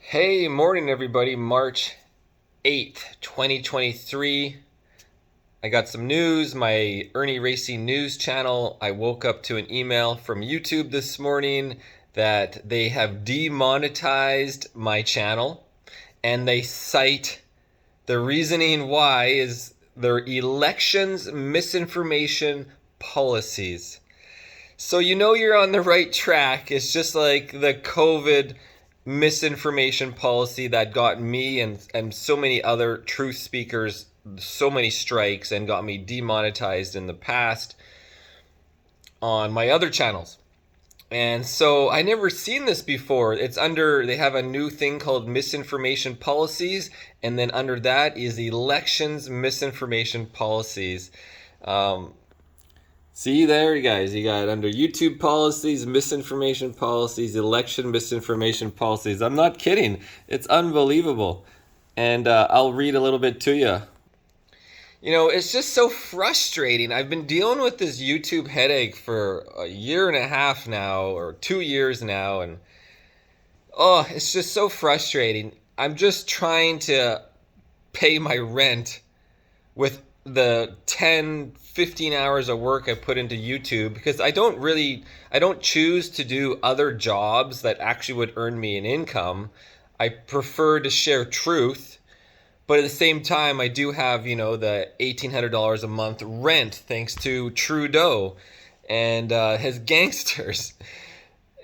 Hey, morning everybody, March 8th, 2023. I got some news, my Irnieracing News channel. I woke up to an email from YouTube this morning that they have demonetized my channel, and they cite the reasoning why is their elections misinformation policies. So you know you're on the right track. It's just like the COVID misinformation policy that got me and so many other truth speakers so many strikes and got me demonetized in the past on my other channels. And so I never seen this before. It's under, they have a new thing called misinformation policies, and then under that is elections misinformation policies. See there, you guys, you got under YouTube policies, misinformation policies, election misinformation policies. I'm not kidding. It's unbelievable. And I'll read a little bit to you. You know, it's just so frustrating. I've been dealing with this YouTube headache for a year and a half now, or 2 years now, and oh, it's just so frustrating. I'm just trying to pay my rent with the 10, 15 hours of work I put into YouTube, because I don't choose to do other jobs that actually would earn me an income. I prefer to share truth, but at the same time, I do have, you know, the $1,800 a month rent thanks to Trudeau and his gangsters.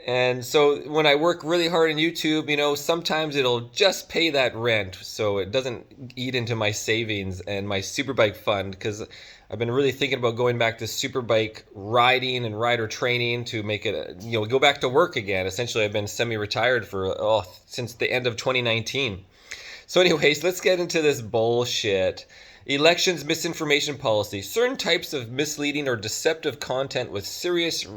And so when I work really hard on YouTube, you know, sometimes it'll just pay that rent so it doesn't eat into my savings and my superbike fund, because I've been really thinking about going back to superbike riding and rider training to make it, you know, go back to work again. Essentially, I've been semi-retired for since the end of 2019. So anyways, let's get into this bullshit. Elections misinformation policy. Certain types of misleading or deceptive content with serious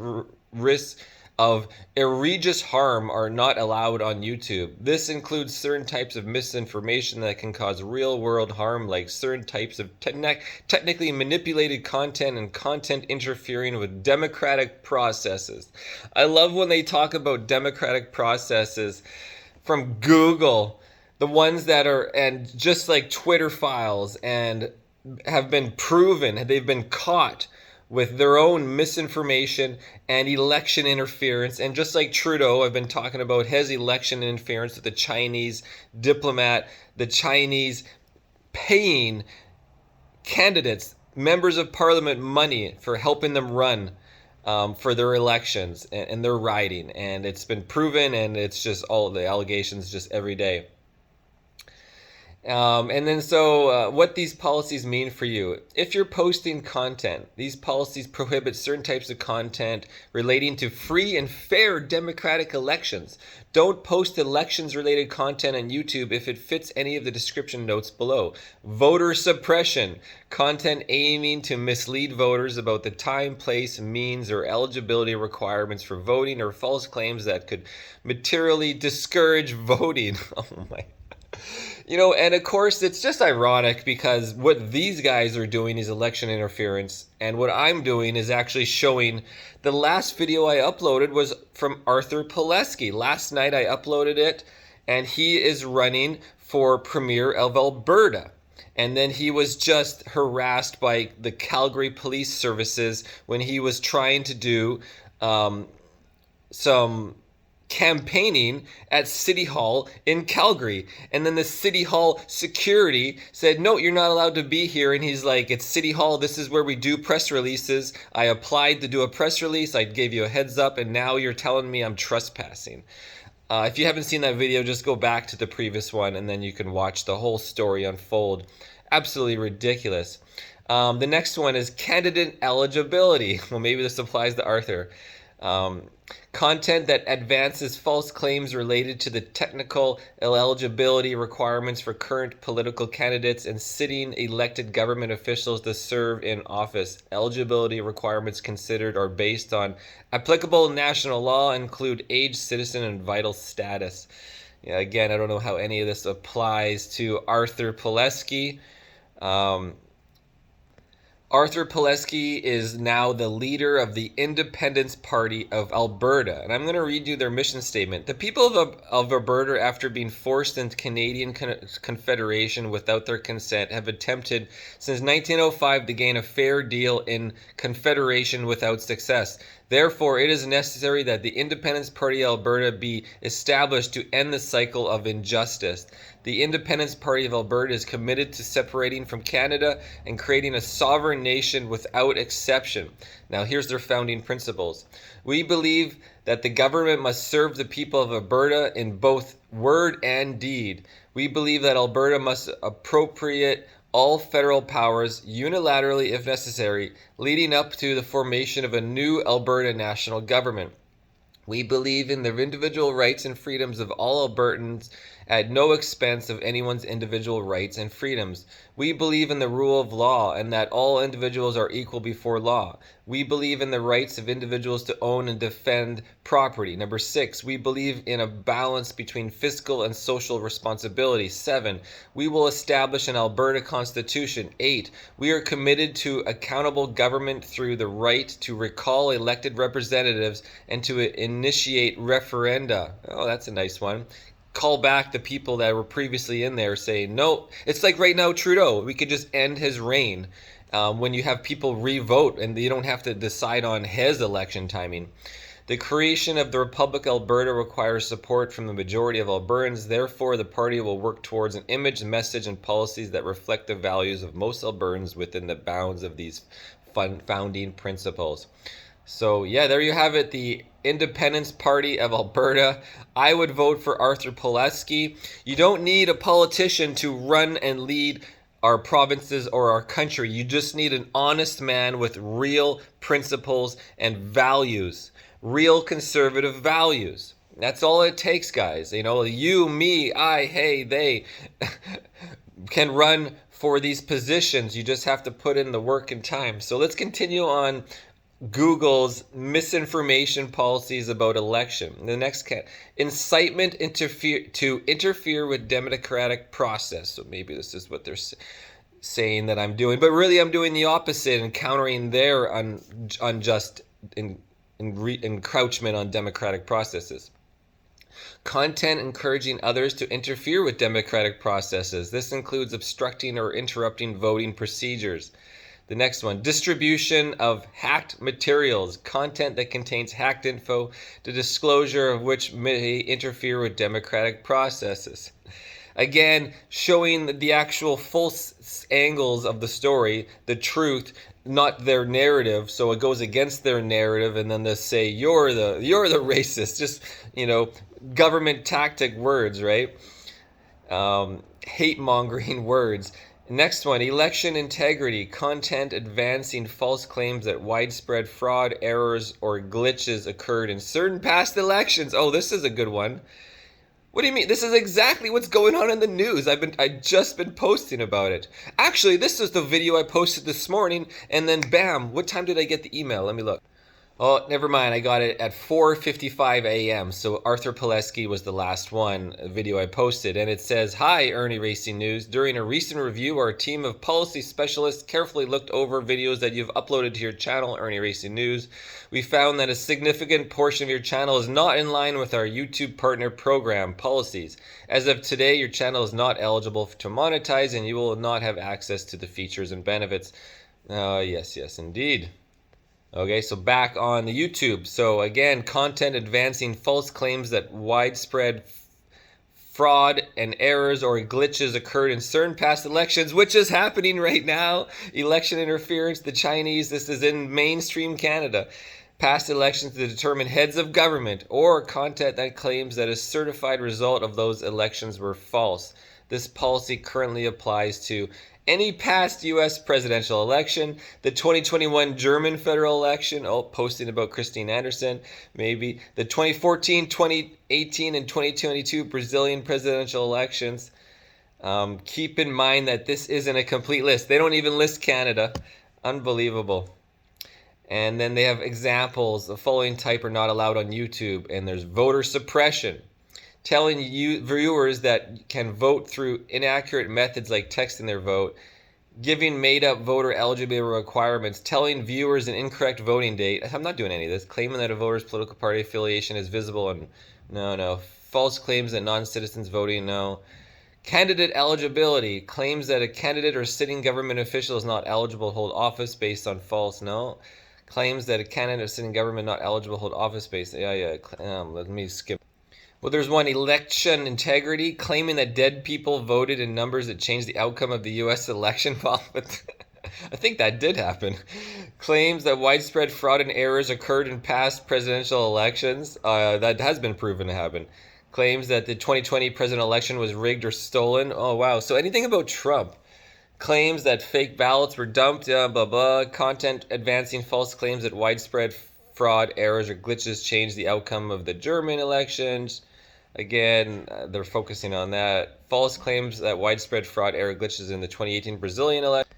risks of egregious harm are not allowed on YouTube. This includes certain types of misinformation that can cause real-world harm, like certain types of technically manipulated content and content interfering with democratic processes. I love when they talk about democratic processes from Google, the ones that are, and just like Twitter files, and have been proven, they've been caught with their own misinformation and election interference. And just like Trudeau, I've been talking about his election interference with the Chinese diplomat, the Chinese paying candidates, members of parliament, money for helping them run for their elections and their riding. And it's been proven, and it's just all the allegations just every day. And then what these policies mean for you. If you're posting content, these policies prohibit certain types of content relating to free and fair democratic elections. Don't post elections-related content on YouTube if it fits any of the description notes below. Voter suppression. Content aiming to mislead voters about the time, place, means, or eligibility requirements for voting, or false claims that could materially discourage voting. Oh my. You know, and of course, it's just ironic because what these guys are doing is election interference, and what I'm doing is actually showing. The last video I uploaded was from Arthur Pileski. Last night I uploaded it, and he is running for Premier of Alberta. And then he was just harassed by the Calgary Police Services when he was trying to do some campaigning at City Hall in Calgary. And then the City Hall security said, no, you're not allowed to be here. And he's like, it's City Hall. This is where we do press releases. I applied to do a press release. I gave you a heads up, and now you're telling me I'm trespassing. If you haven't seen that video, just go back to the previous one, and then you can watch the whole story unfold. Absolutely ridiculous. The next one is candidate eligibility. Well, maybe this applies to Arthur. Content that advances false claims related to the technical eligibility requirements for current political candidates and sitting elected government officials to serve in office. Eligibility requirements considered are based on applicable national law, include age, citizen, and vital status. Yeah, again, I don't know how any of this applies to Arthur Pileski. Arthur Pulaski is now the leader of the Independence Party of Alberta. And I'm going to read you their mission statement. The people of Alberta, after being forced into Canadian Confederation without their consent, have attempted since 1905 to gain a fair deal in Confederation without success. Therefore, it is necessary that the Independence Party of Alberta be established to end the cycle of injustice. The Independence Party of Alberta is committed to separating from Canada and creating a sovereign nation without exception. Now, here's their founding principles. We believe that the government must serve the people of Alberta in both word and deed. We believe that Alberta must appropriate all federal powers unilaterally if necessary, leading up to the formation of a new Alberta national government. We believe in the individual rights and freedoms of all Albertans at no expense of anyone's individual rights and freedoms. We believe in the rule of law and that all individuals are equal before law. We believe in the rights of individuals to own and defend property. Number 6, we believe in a balance between fiscal and social responsibility. 7, we will establish an Alberta Constitution. 8, we are committed to accountable government through the right to recall elected representatives and to initiate referenda. Oh, that's a nice one. Call back the people that were previously in there saying, no, it's like right now Trudeau. We could just end his reign when you have people re-vote and you don't have to decide on his election timing. The creation of the Republic of Alberta requires support from the majority of Albertans. Therefore, the party will work towards an image, message, and policies that reflect the values of most Albertans within the bounds of these founding principles. So yeah, there you have it, the Independence Party of Alberta. I would vote for Arthur Pulaski. You don't need a politician to run and lead our provinces or our country. You just need an honest man with real principles and values, real conservative values. That's all it takes, guys. You know, you, me, I, hey, they can run for these positions. You just have to put in the work and time. So let's continue on Google's misinformation policies about election. The next incitement to interfere with democratic process. So maybe this is what they're saying that I'm doing, but really I'm doing the opposite and countering their unjust encroachment on democratic processes. Content encouraging others to interfere with democratic processes. This includes obstructing or interrupting voting procedures. The next one, distribution of hacked materials, content that contains hacked info, the disclosure of which may interfere with democratic processes. Again, showing the actual full angles of the story, the truth, not their narrative. So it goes against their narrative, and then they say you're the racist. Just, you know, government tactic words, right? Hate mongering words. Next one, election integrity, content advancing false claims that widespread fraud, errors, or glitches occurred in certain past elections. Oh, this is a good one. What do you mean? This is exactly what's going on in the news. I just been posting about it. Actually, this is the video I posted this morning, and then bam, what time did I get the email? Let me look. Oh, never mind. I got it at 4:55 a.m. So Arthur Pulaski was the last video I posted. And it says, "Hi, IrnieracingNews. During a recent review, our team of policy specialists carefully looked over videos that you've uploaded to your channel, IrnieracingNews. We found that a significant portion of your channel is not in line with our YouTube partner program policies. As of today, your channel is not eligible to monetize and you will not have access to the features and benefits." Yes, indeed. Okay, so back on the YouTube. So again, content advancing false claims that widespread fraud and errors or glitches occurred in certain past elections, which is happening right now. Election interference, the Chinese, this is in mainstream Canada. Past elections to determine heads of government, or content that claims that a certified result of those elections were false. This policy currently applies to any past U.S. presidential election, the 2021 German federal election, posting about Christine Anderson, maybe, the 2014, 2018, and 2022 Brazilian presidential elections. Keep in mind that this isn't a complete list. They don't even list Canada. Unbelievable. And then they have examples. The following type are not allowed on YouTube. And there's voter suppression, telling you viewers that can vote through inaccurate methods like texting their vote. giving made-up voter eligibility requirements, telling viewers an incorrect voting date. I'm not doing any of this. Claiming that a voter's political party affiliation is visible and no. False claims that non-citizens voting, no. Candidate eligibility, claims that a candidate or sitting government official is not eligible to hold office based on false, no. Claims that a candidate or sitting government not eligible to hold office based, let me skip. Well, there's one, election integrity, claiming that dead people voted in numbers that changed the outcome of the U.S. election. Well, I think that did happen. Claims that widespread fraud and errors occurred in past presidential elections. That has been proven to happen. Claims that the 2020 presidential election was rigged or stolen. Oh, wow. So anything about Trump. Claims that fake ballots were dumped, blah, blah. Content advancing false claims that widespread fraud, errors, or glitches changed the outcome of the German elections. Again, they're focusing on that. False claims that widespread fraud, error, glitches in the 2018 Brazilian election.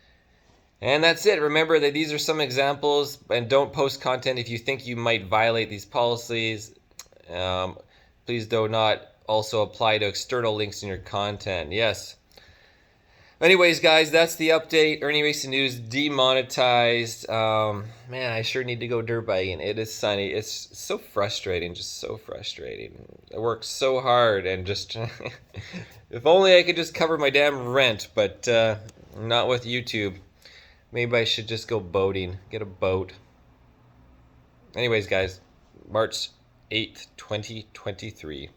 And that's it. Remember that these are some examples, and don't post content if you think you might violate these policies. Please do not also apply to external links in your content. Yes. Anyways, guys, that's the update. Irnieracing News demonetized. Man, I sure need to go dirt biking. It is sunny. It's so frustrating, just so frustrating. I work so hard and just... if only I could just cover my damn rent, but not with YouTube. Maybe I should just go boating. Get a boat. Anyways, guys, March 8th, 2023.